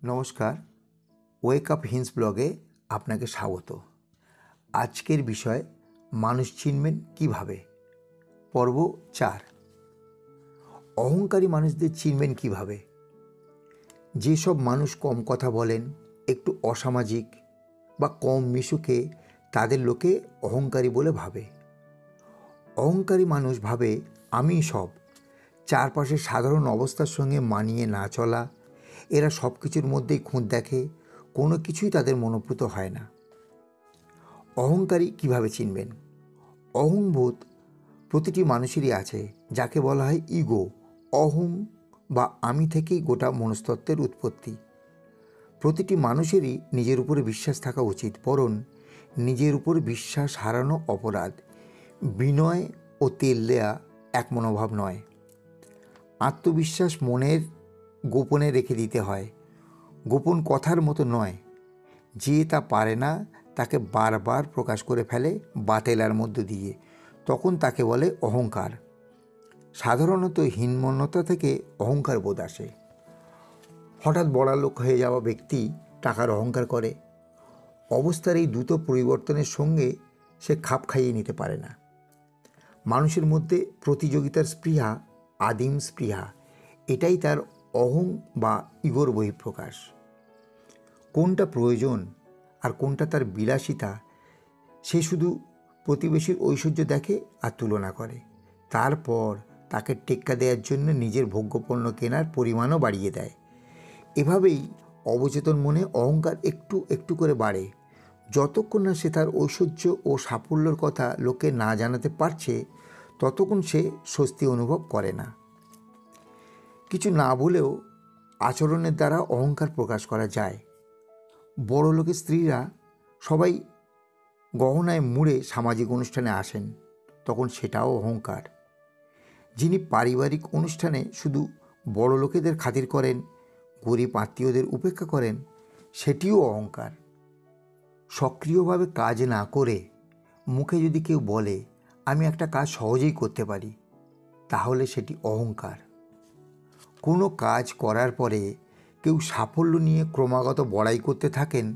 নমস্কার, wake up hinge ব্লগে আপনাকে স্বাগত। আজকের বিষয় মানুষ চিনবেন কিভাবে, পর্ব 4। অহংকারী মানুষদের চিনবেন কিভাবে? যেসব মানুষ কম কথা বলেন, একটু অসামাজিক বা কম মিশুকে, তাদের লোকে অহংকারী বলে ভাবে। অহংকারী মানুষ ভাবে আমি সব। চারপাশের সাধারণ অবস্থার সঙ্গে মানিয়ে না চলা, এরা সব কিছুর মধ্যেই খুঁত দেখে, কোনো কিছুই তাদের মনোভূত হয় না। অহংকারী কিভাবে চিনবেন? অহংবোধ প্রতিটি মানুষেরই আছে, যাকে বলা হয় ইগো। অহং বা আমি থেকেই গোটা মনস্তত্ত্বের উৎপত্তি। প্রতিটি মানুষেরই নিজের উপরে বিশ্বাস থাকা উচিত, বরং নিজের উপর বিশ্বাস হারানো অপরাধ। বিনয় ও তেল দেয়া এক মনোভাব নয়। আত্মবিশ্বাস মনের গোপনে রেখে দিতে হয়, গোপন কথার মতো নয়। যে তা পারে না তাকে বারবার প্রকাশ করে ফেলে বাতেলার মধ্য দিয়ে, তখন তাকে বলে অহংকার। সাধারণত হীনমন্যতা থেকে অহংকার বোধ আসে। হঠাৎ বড়লোক হয়ে যাওয়া ব্যক্তি টাকার অহংকার করে। অবস্থার এই দ্রুত পরিবর্তনের সঙ্গে সে খাপ খাইয়ে নিতে পারে না। মানুষের মধ্যে প্রতিযোগিতার স্পৃহা আদিম স্পৃহা, এটাই তার অহং বা ইগোর বহিঃপ্রকাশ। কোনটা প্রয়োজন আর কোনটা তার বিলাসিতা, সে শুধু প্রতিবেশীর ঐশ্বর্য দেখে আর তুলনা করে। তারপর তাকে টেক্কা দেওয়ার জন্য নিজের ভোগ্যপণ্য কেনার পরিমাণও বাড়িয়ে দেয়। এভাবেই অবচেতন মনে অহংকার একটু একটু করে বাড়ে। যতক্ষণ না সে তার ঐশ্বর্য ও সাফল্যের কথা লোকে না জানাতে পারছে, ততক্ষণ সে স্বস্তি অনুভব করে না। কিছু না বলেও আচরণের দ্বারা অহংকার প্রকাশ করা যায়। বড় লোকের স্ত্রীরা সবাই গহনায় মুড়ে সামাজিক অনুষ্ঠানে আসেন, তখন সেটাও অহংকার। যিনি পারিবারিক অনুষ্ঠানে শুধু বড় লোকেদের খাতির করেন, গরিব আত্মীয়দের উপেক্ষা করেন, সেটিও অহংকার। সক্রিয়ভাবে কাজ না করে মুখে যদি কেউ বলে আমি একটা কাজ সহজেই করতে পারি, তাহলে সেটি অহংকার। কোনো কাজ করার পরে কেউ সাফল্য নিয়ে ক্রমাগত বড়াই করতে থাকেন,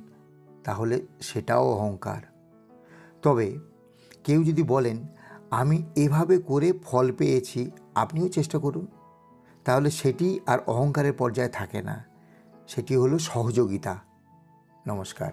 তাহলে সেটাও অহংকার। তবে কেউ যদি বলেন আমি এভাবে করে ফল পেয়েছি, আপনিও চেষ্টা করুন, তাহলে সেটি আর অহংকারের পর্যায়ে থাকে না, সেটি হলো সহযোগিতা। নমস্কার।